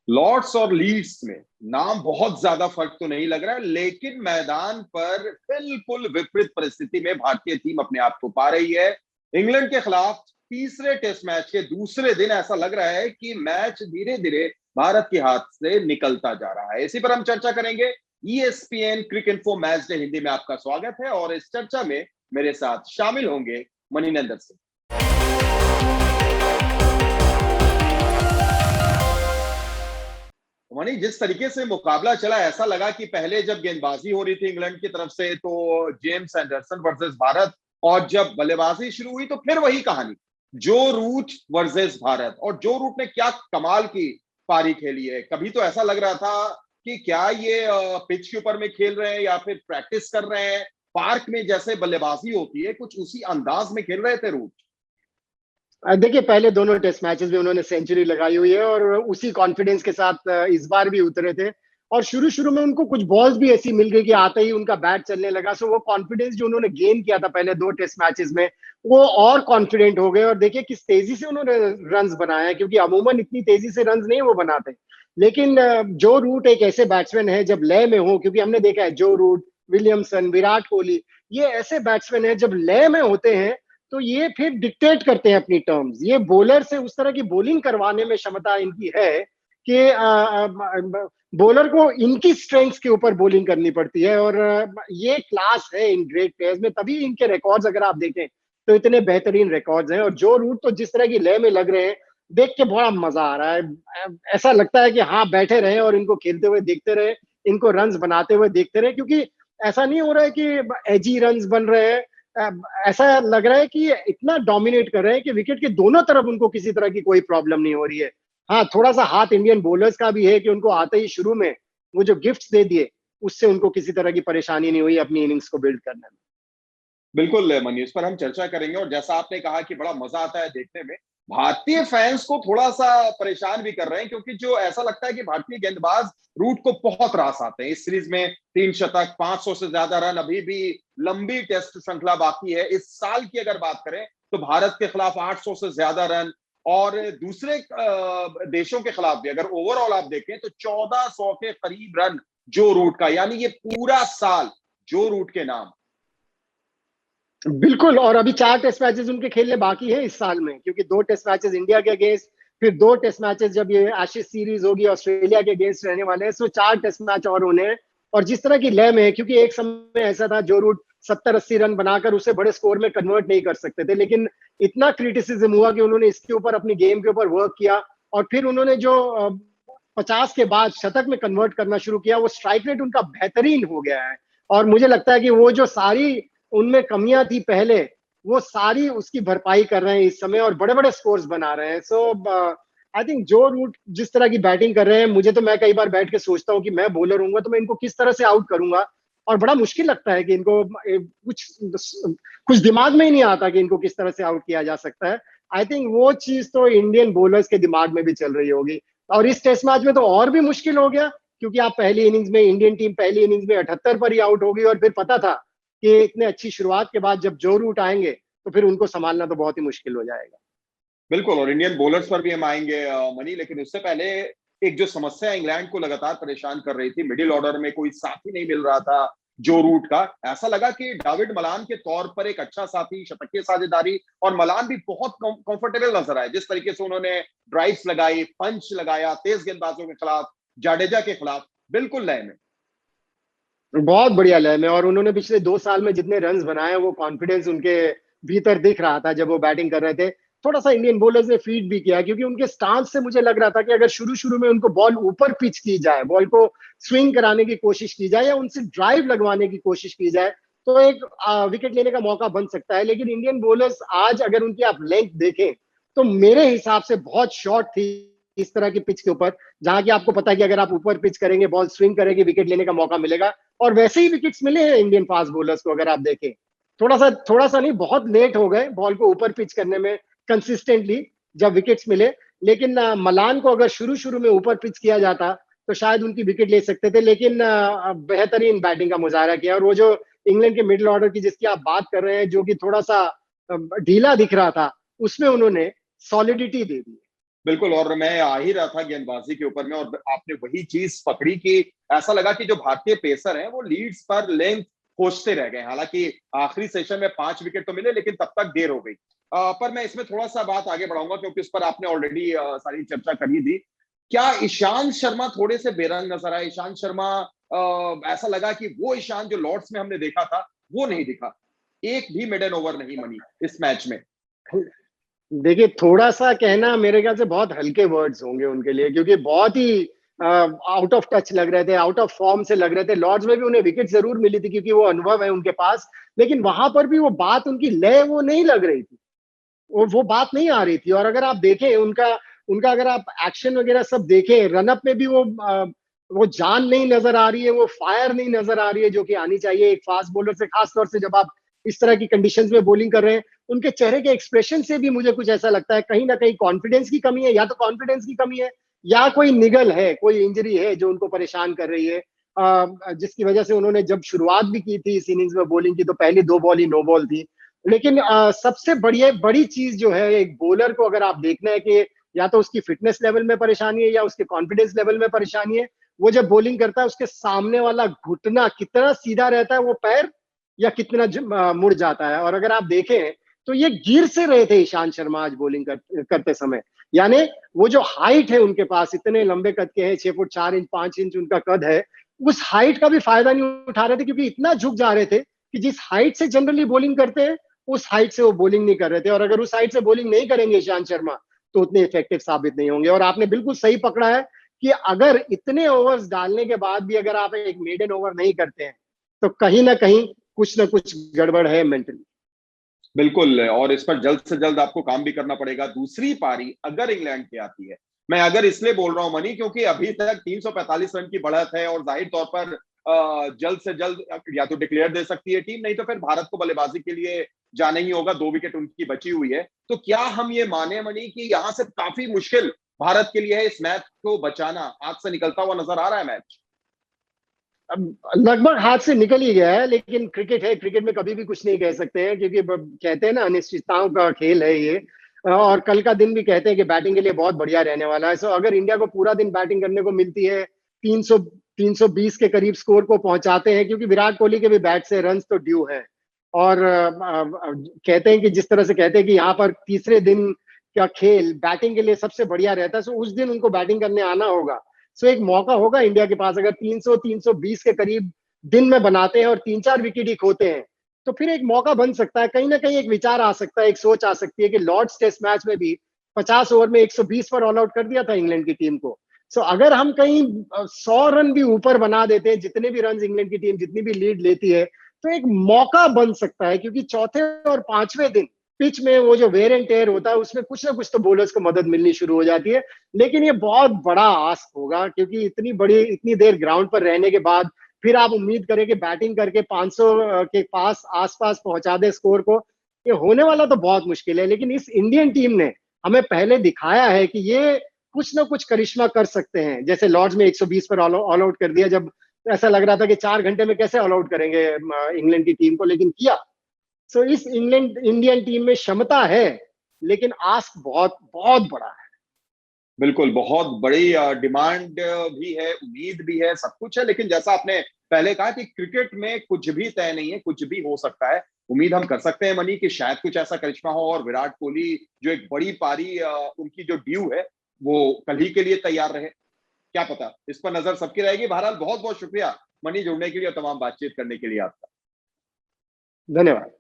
Lord's और Leeds में नाम बहुत ज्यादा फर्क तो नहीं लग रहा है, लेकिन मैदान पर बिल्कुल विपरीत परिस्थिति में भारतीय टीम अपने आप को पा रही है। इंग्लैंड के खिलाफ तीसरे टेस्ट मैच के दूसरे दिन ऐसा लग रहा है कि मैच धीरे धीरे भारत के हाथ से निकलता जा रहा है। इसी पर हम चर्चा करेंगे। ईएसपीएन क्रिक इन्फो मैच डे हिंदी में आपका स्वागत है और इस चर्चा में मेरे साथ शामिल होंगे मणिनंदन सिंह। मनी, जिस तरीके से मुकाबला चला, ऐसा लगा कि पहले जब गेंदबाजी हो रही थी इंग्लैंड की तरफ से तो जेम्स एंडरसन वर्सेस भारत, और जब बल्लेबाजी शुरू हुई तो फिर वही कहानी, जो रूट वर्सेस भारत। और जो रूट ने क्या कमाल की पारी खेली है। कभी तो ऐसा लग रहा था कि क्या ये पिच के ऊपर में खेल रहे हैं या फिर प्रैक्टिस कर रहे हैं। पार्क में जैसे बल्लेबाजी होती है कुछ उसी अंदाज में खेल रहे थे रूट। देखिए, पहले दोनों टेस्ट मैचेस में उन्होंने सेंचुरी लगाई हुई है और उसी कॉन्फिडेंस के साथ इस बार भी उतरे थे। और शुरू शुरू में उनको कुछ बॉल्स भी ऐसी मिल गई कि आते ही उनका बैट चलने लगा। सो वो कॉन्फिडेंस जो उन्होंने गेन किया था पहले दो टेस्ट मैचेस में, वो और कॉन्फिडेंट हो गए। और देखिए किस तेजी से उन्होंने रन्स बनाए हैं, क्योंकि अमूमन इतनी तेजी से रन्स नहीं वो बनाते। लेकिन जो रूट एक ऐसे बैट्समैन है जब लय में हो, क्योंकि हमने देखा है जो रूट, विलियमसन, विराट कोहली, ये ऐसे बैट्समैन है जब लय में होते हैं तो ये फिर डिक्टेट करते हैं अपनी टर्म्स। ये बॉलर से उस तरह की बॉलिंग करवाने में क्षमता इनकी है कि बॉलर को इनकी स्ट्रेंथ्स के ऊपर बॉलिंग करनी पड़ती है। और ये क्लास है इन ग्रेट प्लेयर्स में, तभी इनके रिकॉर्ड्स अगर आप देखें तो इतने बेहतरीन रिकॉर्ड्स हैं। और जो रूट तो जिस तरह की लय में लग रहे हैं, देख के बड़ा मजा आ रहा है। ऐसा लगता है कि हाँ, बैठे रहे और इनको खेलते हुए देखते रहे, इनको रन्स बनाते हुए देखते रहे, क्योंकि ऐसा नहीं हो रहा है कि एजी रन्स बन रहे हैं। ऐसा लग रहा है कि इतना डोमिनेट कर रहे हैं कि विकेट के दोनों तरफ उनको किसी तरह की कोई प्रॉब्लम नहीं हो रही है। हाँ, थोड़ा सा हाथ इंडियन बॉलर्स का भी है कि उनको आते ही शुरू में वो जो गिफ्ट्स दे दिए, उससे उनको किसी तरह की परेशानी नहीं हुई अपनी इनिंग्स को बिल्ड करने में। बिल्कुल मनीष, पर हम चर्चा करेंगे। और जैसा आपने कहा कि बड़ा मजा आता है देखने में, भारतीय फैंस को थोड़ा सा परेशान भी कर रहे हैं, क्योंकि जो ऐसा लगता है कि भारतीय गेंदबाज रूट को बहुत रास आते हैं। इस सीरीज में 3 शतक, 500 से ज्यादा रन, अभी भी लंबी टेस्ट श्रृंखला बाकी है। इस साल की अगर बात करें तो भारत के खिलाफ 800 से ज्यादा रन, और दूसरे देशों के खिलाफ भी अगर ओवरऑल आप देखें तो 1400 के करीब रन जो रूट का, यानी ये पूरा साल जो रूट के नाम। बिल्कुल। और अभी 4 टेस्ट मैचेस उनके खेलने बाकी है इस साल में, क्योंकि 2 टेस्ट मैचेस इंडिया के अगेंस्ट, फिर 2 टेस्ट मैचेस जब ये एशेज सीरीज होगी ऑस्ट्रेलिया के अगेंस्ट रहने वाले हैं। सो 4 टेस्ट मैच और होने हैं। और जिस तरह की लय में है, क्योंकि एक समय ऐसा था जो रूट 70-80 रन बनाकर उसे बड़े स्कोर में कन्वर्ट नहीं कर सकते थे, लेकिन इतना क्रिटिसिज्म हुआ कि उन्होंने इसके ऊपर, अपनी गेम के ऊपर वर्क किया। और फिर उन्होंने जो 50 के बाद शतक में कन्वर्ट करना शुरू किया, वो स्ट्राइक रेट उनका बेहतरीन हो गया है। और मुझे लगता है कि वो जो सारी उनमें कमियां थी पहले, वो सारी उसकी भरपाई कर रहे हैं इस समय और बड़े बड़े स्कोर्स बना रहे हैं। सो आई थिंक जो रूट जिस तरह की बैटिंग कर रहे हैं, मुझे तो, मैं कई बार बैठ के सोचता हूँ कि मैं बॉलर हूंगा तो मैं इनको किस तरह से आउट करूंगा। और बड़ा मुश्किल लगता है कि इनको कुछ कुछ दिमाग में ही नहीं आता कि इनको किस तरह से आउट किया जा सकता है। आई थिंक वो चीज तो इंडियन बॉलर्स के दिमाग में भी चल रही होगी। और इस टेस्ट मैच में तो और भी मुश्किल हो गया, क्योंकि आप पहली इनिंग्स में, इंडियन टीम पहली इनिंग्स में 78 पर ही आउट होगी। और फिर पता था कि इतने अच्छी शुरुआत के बाद जब जो रूट आएंगे तो फिर उनको संभालना तो बहुत ही मुश्किल हो जाएगा। बिल्कुल, और इंडियन बॉलर्स पर भी हम आएंगे मनी, लेकिन उससे पहले एक जो समस्या इंग्लैंड को लगातार परेशान कर रही थी, मिडिल ऑर्डर में कोई साथी नहीं मिल रहा था जो रूट का। ऐसा लगा कि डेविड मलान के तौर पर एक अच्छा साथी, शतकीय साझेदारी, और मलान भी बहुत कंफर्टेबल नजर आए जिस तरीके से उन्होंने ड्राइव्स लगाई, पंच लगाया तेज गेंदबाजों के खिलाफ, जाडेजा के खिलाफ, बिल्कुल लय में। बहुत बढ़िया लय में। और उन्होंने पिछले 2 साल में जितने रन्स बनाए, वो कॉन्फिडेंस उनके भीतर दिख रहा था जब वो बैटिंग कर रहे थे। थोड़ा सा इंडियन बॉलर्स ने फीड भी किया, क्योंकि उनके स्टांस से मुझे लग रहा था कि अगर शुरू शुरू में उनको बॉल ऊपर पिच की जाए, बॉल को स्विंग कराने की कोशिश की जाए या उनसे ड्राइव लगवाने की कोशिश की जाए, तो एक विकेट लेने का मौका बन सकता है। लेकिन इंडियन बॉलर्स आज अगर उनकी आप लेंथ देखें तो मेरे हिसाब से बहुत शॉर्ट थी इस तरह की पिच के ऊपर, जहां की आपको पता है कि अगर आप ऊपर पिच करेंगे, बॉल स्विंग करेगी, विकेट लेने का मौका मिलेगा। और वैसे ही विकेट्स मिले हैं इंडियन फास्ट बॉलर्स को, अगर आप देखें। थोड़ा सा नहीं, बहुत लेट हो गए बॉल को ऊपर पिच करने में कंसिस्टेंटली जब विकेट्स मिले। लेकिन मलान को अगर शुरू शुरू में ऊपर पिच किया जाता तो शायद उनकी विकेट ले सकते थे। लेकिन बेहतरीन बैटिंग का मुजाहरा किया। और वो जो इंग्लैंड के मिडिल ऑर्डर की जिसकी आप बात कर रहे हैं, जो कि थोड़ा सा ढीला दिख रहा था, उसमें उन्होंने सॉलिडिटी दे दी। बिल्कुल, और मैं आ ही रहा था गेंदबाजी के ऊपर में, और आपने वही चीज पकड़ी कि ऐसा लगा कि जो भारतीय पेसर हैं वो लीड्स पर लेंथ खोजते रह गए। हालांकि आखिरी सेशन में 5 विकेट तो मिले, लेकिन तब तक देर हो गई। पर मैं इसमें थोड़ा सा बात आगे बढ़ाऊंगा, क्योंकि उस पर आपने ऑलरेडी सारी चर्चा कर ही दी। क्या ईशांत शर्मा थोड़े से बेरंग नजर आए? ईशांत शर्मा, ऐसा लगा कि वो ईशांत जो लॉर्ड्स में हमने देखा था वो नहीं दिखा। एक भी मिडन ओवर नहीं बनी इस मैच में। देखिए, थोड़ा सा कहना मेरे ख्याल से बहुत हल्के वर्ड्स होंगे उनके लिए, क्योंकि बहुत ही आउट ऑफ टच लग रहे थे, आउट ऑफ फॉर्म से लग रहे थे। लॉर्ड्स में भी उन्हें विकेट जरूर मिली थी क्योंकि वो अनुभव है उनके पास, लेकिन वहां पर भी वो बात, उनकी लय वो नहीं लग रही थी, वो बात नहीं आ रही थी। और अगर आप देखें उनका उनका अगर आप एक्शन वगैरह सब देखें, रनअप में भी वो जान नहीं नजर आ रही है, वो फायर नहीं नजर आ रही है जो कि आनी चाहिए एक फास्ट बॉलर से, खासतौर से जब आप इस तरह की कंडीशंस में बॉलिंग कर रहे हैं। उनके चेहरे के एक्सप्रेशन से भी मुझे कुछ ऐसा लगता है कहीं ना कहीं कॉन्फिडेंस की कमी है, या तो कॉन्फिडेंस की कमी है या कोई निगल है, कोई इंजरी है जो उनको परेशान कर रही है, जिसकी वजह से उन्होंने जब शुरुआत भी की थी इस इनिंग्स में बॉलिंग की, तो पहली 2 बॉल ही नो बॉल थी। लेकिन सबसे बड़ी चीज जो है एक बॉलर को अगर आप देखना है कि या तो उसकी फिटनेस लेवल में परेशानी है या उसके कॉन्फिडेंस लेवल में परेशानी है। वो जब बॉलिंग करता है उसके सामने वाला घुटना कितना सीधा रहता है, वो पैर, या कितना मुड़ जाता है। और अगर आप देखें तो ये गिर से रहे थे ईशांत शर्मा आज बॉलिंग करते समय। यानी वो जो हाइट है उनके पास, इतने लंबे कद के हैं, 6 फुट 4 इंच 5 इंच उनका कद है, उस हाइट का भी फायदा नहीं उठा रहे थे, क्योंकि इतना झुक जा रहे थे कि जिस हाइट से जनरली बॉलिंग करते हैं उस हाइट से वो बॉलिंग नहीं कर रहे थे। और अगर उस हाइट से बॉलिंग नहीं करेंगे ईशांत शर्मा तो उतने इफेक्टिव साबित नहीं होंगे। और आपने बिल्कुल सही पकड़ा है कि अगर इतने ओवर्स डालने के बाद भी अगर आप एक मेडन ओवर नहीं करते हैं तो कहीं ना कुछ गड़बड़ है मेंटली। बिल्कुल, और इस पर जल्द से जल्द आपको काम भी करना पड़ेगा। दूसरी पारी अगर इंग्लैंड की आती है, मैं अगर इसलिए बोल रहा हूं मनी, क्योंकि अभी तक 345 रन की बढ़त है, और जाहिर तौर पर जल्द से जल्द या तो डिक्लेयर दे सकती है टीम, नहीं तो फिर भारत को बल्लेबाजी के लिए जाना ही होगा। 2 विकेट उनकी बची हुई है। तो क्या हम ये माने मनी कि यहां से काफी मुश्किल भारत के लिए है इस मैच को बचाना? हाथ से निकलता हुआ नजर आ रहा है मैच। लगभग हाथ से निकल ही गया है, लेकिन क्रिकेट है, क्रिकेट में कभी भी कुछ नहीं कह सकते हैं, क्योंकि कहते हैं ना, अनिश्चितताओं का खेल है ये। और कल का दिन भी कहते हैं कि बैटिंग के लिए बहुत बढ़िया रहने वाला है। सो अगर इंडिया को पूरा दिन बैटिंग करने को मिलती है, 300 320 के करीब स्कोर को पहुंचाते हैं, क्योंकि विराट कोहली के भी बैट से रन तो ड्यू है। और कहते हैं कि जिस तरह से कहते हैं कि यहाँ पर तीसरे दिन का खेल बैटिंग के लिए सबसे बढ़िया रहता है, सो उस दिन उनको बैटिंग करने आना होगा। सो एक मौका होगा इंडिया के पास, अगर 300 320 के करीब दिन में बनाते हैं और 3-4 विकेट ही खोते हैं, तो फिर एक मौका बन सकता है, कहीं ना कहीं एक विचार आ सकता है, एक सोच आ सकती है कि लॉर्ड्स टेस्ट मैच में भी 50 ओवर में 120 पर ऑल आउट कर दिया था इंग्लैंड की टीम को। सो अगर हम कहीं 100 रन भी ऊपर बना देते हैं, जितने भी रन इंग्लैंड की टीम जितनी भी लीड लेती है, तो एक मौका बन सकता है, क्योंकि चौथे और पांचवें दिन पिच में वो जो वेयर एंड टेयर होता है उसमें कुछ ना कुछ तो बॉलर्स को मदद मिलनी शुरू हो जाती है। लेकिन ये बहुत बड़ा आस्क होगा, क्योंकि इतनी देर ग्राउंड पर रहने के बाद फिर आप उम्मीद करें कि बैटिंग करके 500 के पास आसपास पहुंचा दे स्कोर को, ये होने वाला तो बहुत मुश्किल है। लेकिन इस इंडियन टीम ने हमें पहले दिखाया है कि ये कुछ ना कुछ करिश्मा कर सकते हैं। जैसे लॉर्ड्स में 120 पर ऑल आउट कर दिया, जब ऐसा लग रहा था कि 4 घंटे में कैसे ऑल आउट करेंगे इंग्लैंड की टीम को, लेकिन किया। सो इस इंग्लैंड इंडियन टीम में क्षमता है, लेकिन आस्क बहुत बहुत बड़ा है। बिल्कुल, बहुत बड़ी डिमांड भी है, उम्मीद भी है, सब कुछ है। लेकिन जैसा आपने पहले कहा कि क्रिकेट में कुछ भी तय नहीं है, कुछ भी हो सकता है। उम्मीद हम कर सकते हैं मनी कि शायद कुछ ऐसा करिश्मा हो और विराट कोहली जो एक बड़ी पारी उनकी जो ड्यू है वो कल ही के लिए तैयार रहे। क्या पता, इस पर नजर सबकी रहेगी। बहरहाल बहुत बहुत शुक्रिया मनी जुड़ने के लिए और तमाम बातचीत करने के लिए आपका। धन्यवाद।